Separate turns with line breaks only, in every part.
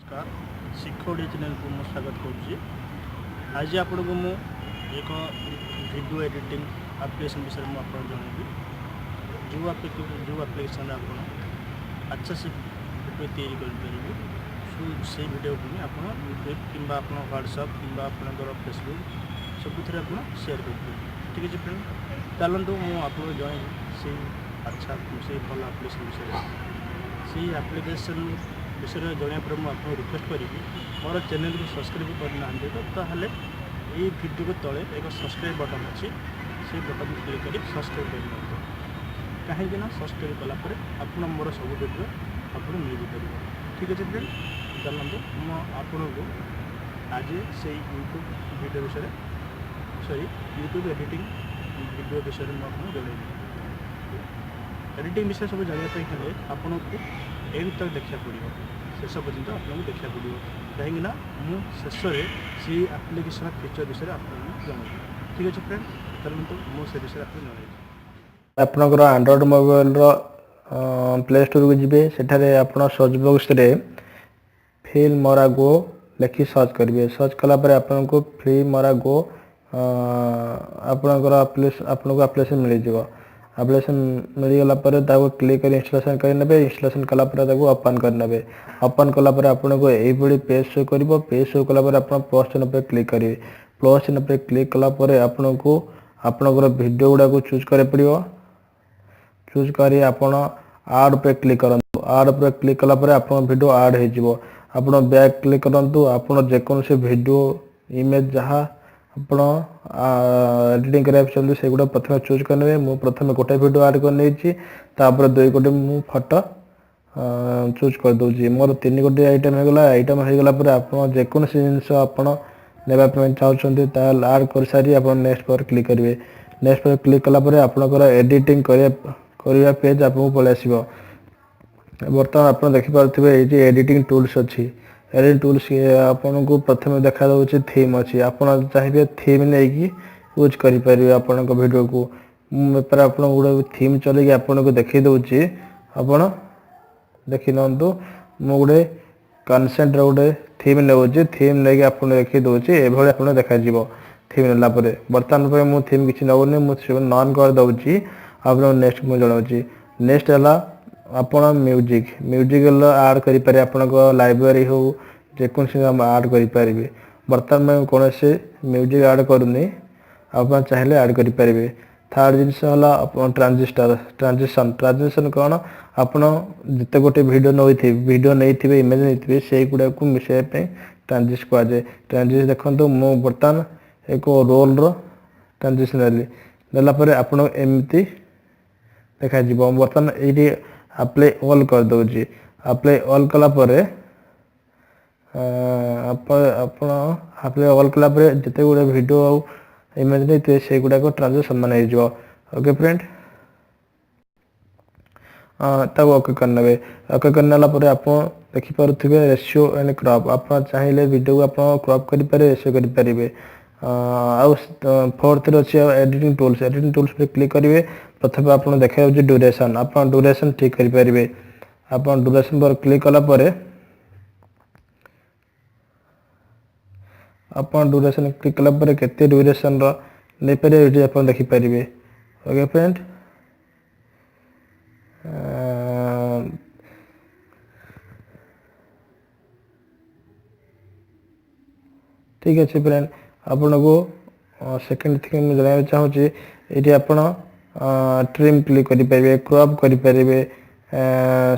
नमस्कार शिक्षा ओडिया चैनल को मैं स्वागत करुँची। आज आपको मु एक वीडियो एडिटिंग एप्लिकेशन विषय में आपको जनइबी। जो एप्लिकेशन आप अच्छा से वीडियो तैयारी करेंगे से वीडियो को आप यूट्यूब कि व्हाट्सएप कि फेसबुक सबुथ आप सेयार करेंगे। ठीक है फ्रेंड, चलते मुझे जनइबी से अच्छा से भल एप्लिकेशन विषय से एप्लिकेशन विषय में जनवा पर मुझे रिक्वेस्ट करी मोर चैनल को सब्सक्राइब करना तो ताहले ये वीडियो को तले एक सब्सक्राइब बटन अच्छी से बटन को क्लिक कर सब्सक्राइब कर कहीं ना सब्सक्राइब कलापर आप मोर सब वीडियो आपको मिल पार। ठीक है फ्रेंड, चलते मुझे को आज से यूट्यूब वीडियो विषय यूट्यूब एडिटिंग वीडियो विषय में आपको जनइबी। एडिटिंग विषय सब जानवाई हेल्ले आपको एंड तक देखा पड़ो, शेष पर्यटन आपको देखा पड़ो कहीं शेष से एप्लिकेशन फीचर विषय आपको जनइबी। ठीक अच्छे फ्रेंड, चलते मुझे विषय आपको जनइबी।
आपनकर एंड्रॉइड मोबाइल प्ले स्टोर को जी से आप सर्च बॉक्स रे फिल मोरा गो लिखि सर्च करेंगे। सर्च कलापर आपको फ्री मोरा गो आपनकर एप्लिकेशन मिल जाए। एप्लिकेशन मिलगला क्लिक कर इंस्टॉलेशन करने। इंस्टॉलेशन कलापर ओपन करने। ओपन कलापर आपको यही पेज शो कर। पेज शो कलापर आप प्लस चिन्ह पर क्लिक करेंगे। प्लस चिन्ह पर क्लिक कलापर आपको आपनकर वीडियो गुड़ा को चूज करे पड़ो। चूज करी आपण आड पे क्लिक करंतु। आड पे क्लिक कलापर आप वीडियो आड हो। आप बैक क्लिक करंतु। आप जेकोसी वीडियो इमेज जहाँ आप एडिटिंग कराइए से गुड़ा प्रथम चूज करेंगे। मुझे प्रथम गोटे वीडियो आड कर दुई गोटे मु फोटो चूज कर दूसरी। मोर 3 गोटे आइटम होगा। आइटम होगला आप जेकोसी जिनस आप चाहते आड कर सारी आप नेक्स्ट पर क्लिक करेंगे। नेक्स्ट पर क्लिक कलापर आपंकर एडिटिंग करने पेज आपको पलि आस। बर्तमान आप देखिपे ये एडिटिंग टूल्स अच्छी। एडिटिंग टूल्स आपको प्रथम देखा दूसरी थीम अच्छी। आप चाहिए थीम नहीं यूज करेंगे आपण वीडियो को। मुझे आप गोटे थीम चल आपको देखी दूसरी। आप देखी नंतु मु गोटे कनसेंट गोटे थीम ले थीम लेके आपको देखी दूसरी ये आप देखा थीम नेला बर्तमान पर मुझे थीम किसी नौनी मुझे नन कर दूसरी। आप नेक्स्ट मुझे जनाऊँगी। नेक्स्ट है आप म्यूजिक म्यूजिक आड करेंगे। आप लाइब्रेरी हो जेकोसी आड करेंगे। बर्तमान में कौन से म्यूजिक आड करूनी आप चाहिए आड करेंगे। थर्ड जिनस है ट्रांजिशन। ट्रांजिशन कौन आप जिते गोटे वीडियो नहीं इमेज नहीं से गुड़ा को मिसाइप ट्रांजिश कहुए। ट्रांजिश देखो मु बर्तमान एक रोल ट्रांजिशन नेलापर आप एमती देखा। बर्तमान ये अप्लाई ऑल कर दूसरी। अप्लाई ऑल कलापर अप्लाई ऑल कलापर जिते गुड़ा वीडियो इमेज नहीं से गुड़ा ट्रांजिशन मान हो। ओके फ्रेंड, तब ओके करने। ओके करने आप देखिपे रेशियो एंड क्रॉप। आप चाहिए वीडियो को आप क्रॉप करेंगे रेशियो करेंगे। फोर्थ अच्छी एडिटिंग टूल्स। एडिटिंग टूल्स पर क्लिक करेंगे। प्रथम आप देखा ड्यूरेशन। आप ड्यूरेशन ठीक करेंगे। आप ड्यूरेशन पर क्लिक कलापर आप ड्यूरेशन क्लिक कलापर केते ड्यूरेशन नहीं पारे आप देखिपारे। ओके फ्रेंड, ठीक अच्छे फ्रेंड, आपन को सेकेंड थिंग मुझे जानवा चाहूँगी ये आप ट्रिम क्लिक करेंगे, क्रॉप करेंगे,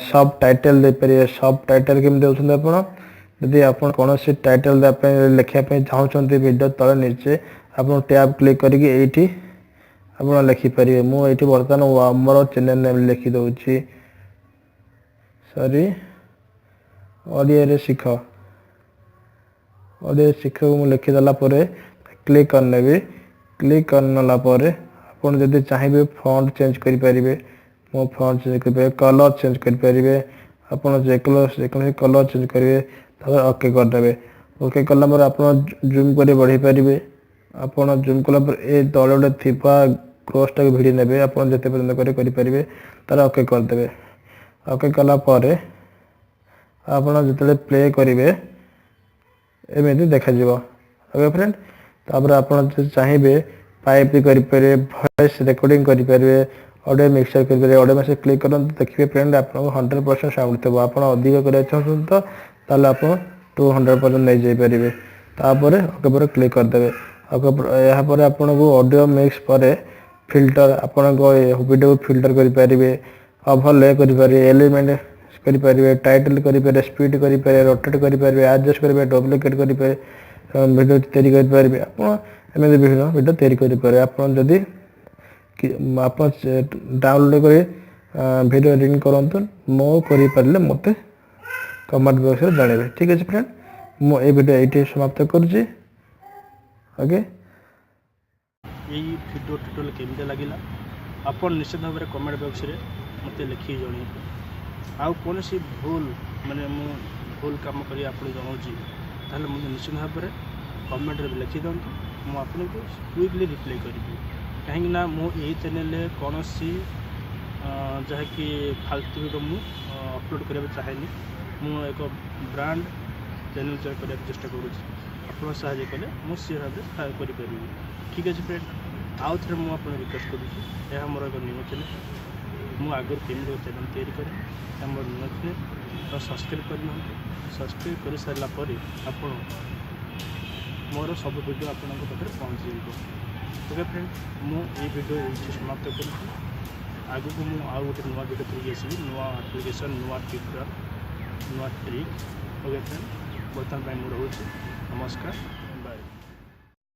सब टाइटल दे पारे। सब टाइटल केमी देते आप यदि आप कौन से टाइटल लिखापी चाहते वीडियो तले नीचे आप टैब क्लिक करके आप लिखिपारे। मुझे बर्तमान मोर चैनल नेम लिखी दूसरी। सॉरी, ओडिया शिख। ओडिया शिख को मुझे लिखिदेला क्लिक करने। क्लिक करनेला आप जब चाहिए फॉन्ट चेंज करेंगे। मो फॉन्ट चेंज करेंगे, कलर चेंज करेंगे। आप कलर चेंज करेंगे ओके करदे। ओके कलापर आप जूम कर बढ़ी पारे। आप जूम कलापर ये तले गोटे थी क्रॉस टाक भिड़ी ने आप जिते पर्यटन करेंगे तार ओके करदे। ओके कलापर ଆପଣ ଯେତେବେଳେ ପ୍ଲେ କରିବେ ଏମିତି ଦେଖାଯିବ। ଓକେ ଫ୍ରେଣ୍ଡ, ତାପରେ ଆପଣ ଯଦି ଚାହିଁବେ ପାଇପ୍ ବି କରିପାରିବେ, ଭଏସ୍ ରେକର୍ଡ଼ିଂ କରିପାରିବେ, ଅଡ଼ିଓ ମିକ୍ସଚର କରିପାରିବେ। ଅଡ଼ିଓ ମିକ୍ସଚର କ୍ଲିକ୍ କରନ୍ତୁ, ଦେଖିବେ ଫ୍ରେଣ୍ଡ ଆପଣଙ୍କୁ 100% ସାଉଣ୍ଡ ଥିବ। ଆପଣ ଅଧିକ କରିବାକୁ ଚାହୁଁଛନ୍ତି ତ ତାହେଲେ ଆପଣ 200% ନେଇଯାଇପାରିବେ। ତାପରେ ଓକେ ପରେ କ୍ଲିକ୍ କରିଦେବେ। ଏହାପରେ ଆପଣଙ୍କୁ ଅଡ଼ିଓ ମିକ୍ସ ପରେ ଫିଲ୍ଟର, ଆପଣଙ୍କ ଭିଡ଼ିଓକୁ ଫିଲ୍ଟର କରିପାରିବେ, ଓଭରଲେ କରିପାରିବେ, ଏଲିମେଣ୍ଟ କରିପାରିବେ, ଟାଇଟଲ୍ କରିପାରିବେ, ସ୍ପିଡ୍ କରିପାରିବେ, ରୋଟେଟ୍ କରିପାରିବେ, ଆଡଜଷ୍ଟ କରିପାରିବେ, ଡୁପ୍ଲିକେଟ୍ କରିପାରିବେ, ଭିଡ଼ିଓ ତିଆରି କରିପାରିବେ। ଆପଣ ଏମିତି ବିଭିନ୍ନ ଭିଡ଼ିଓ ତିଆରି କରିପାରିବେ। ଆପଣ ଯଦି ଆପଣ ଡାଉନଲୋଡ଼ କରି ଭିଡ଼ିଓ ଏଡ଼ିଟିଂ କରନ୍ତୁ, ମୁଁ କରିପାରିଲେ ମୋତେ କମେଣ୍ଟ ବକ୍ସରେ ଜଣାଇବେ। ଠିକ୍ ଅଛି ଫ୍ରେଣ୍ଡ, ମୁଁ এই ଭିଡ଼ିଓ ଏଇଠି ସମାପ୍ତ କରୁଛି। ଓକେ,
ଏଇ ଭିଡ଼ିଓ ଟ୍ୟୁଟୋରିଆଲ୍ କେମିତି ଲାଗିଲା ଆପଣ ନିଶ୍ଚିତ ଭାବରେ କମେଣ୍ଟ ବକ୍ସରେ ମୋତେ ଲେଖିକି ଜଣାଇବେ। ଆଉ କୌଣସି ଭୁଲ ମୁଁ ଭୁଲ କାମ କରି ଆପଣ ଜଣାଉଛି ତାହେଲେ ମୋତେ ନିଶ୍ଚିତ ଭାବରେ କମେଣ୍ଟରେ ଲେଖି ଦିଅନ୍ତୁ। ମୁଁ ଆପଣଙ୍କୁ କ୍ୱିକଲି ରିପ୍ଲାଏ କରିବି। କାହିଁକିନା ମୁଁ ଏହି ଚ୍ୟାନେଲରେ କୌଣସି ଯାହାକି ଫାଲତୁ ଭିଡ଼ିଓ ମୁଁ ଅପଲୋଡ଼ କରିବାକୁ ଚାହେଁନି। ମୁଁ ଏକ ବ୍ରାଣ୍ଡ ଚ୍ୟାନେଲ୍ ତିଆରି କରିବାକୁ ଚେଷ୍ଟା କରୁଛି। ଆପଣ ସାହାଯ୍ୟ କଲେ ମୁଁ ସେ ଭାବରେ ସାହାଯ୍ୟ କରିପାରିବି। ଠିକ୍ ଅଛି ଫ୍ରେଣ୍ଡ, ଆଉ ଥରେ ମୁଁ ଆପଣଙ୍କୁ ରିକ୍ୱେଷ୍ଟ କରୁଛି, ଏହା ମୋର ଏକ ନ୍ୟୁ ଚ୍ୟାନେଲ୍। ମୁଁ ଆଗରୁ କେମିତି ଏକ ଚ୍ୟାନେଲ୍ ତିଆରି କରେ, ଏହା ମୋର ନ୍ୟୁ ଚ୍ୟାନେଲ୍। ତ ସବସ୍କ୍ରାଇବ୍ କରିନାହାନ୍ତି, ସବସ୍କ୍ରାଇବ୍ କରିସାରିଲା ପରେ ଆପଣ ମୋର ସବୁ ଭିଡ଼ିଓ ଆପଣଙ୍କ ପାଖରେ ପହଞ୍ଚିଯିବ। ଓକେ ଫ୍ରେଣ୍ଡ, ମୁଁ ଏହି ଭିଡ଼ିଓ ଏଇଠି ସମାପ୍ତ କରୁଛି। ଆଗକୁ ମୁଁ ଆଉ ଗୋଟେ ନୂଆ ଭିଡ଼ିଓ ଧରିକି ଆସିବି, ନୂଆ ଆପ୍ଲିକେସନ୍, ନୂଆ ଟ୍ୟୁଟୋରିଆଲ୍, ନୂଆ ଟ୍ରିକ୍। ଓକେ ଫ୍ରେଣ୍ଡ, ବର୍ତ୍ତମାନ ପାଇଁ ମୁଁ ରହୁଛି। ନମସ୍କାର।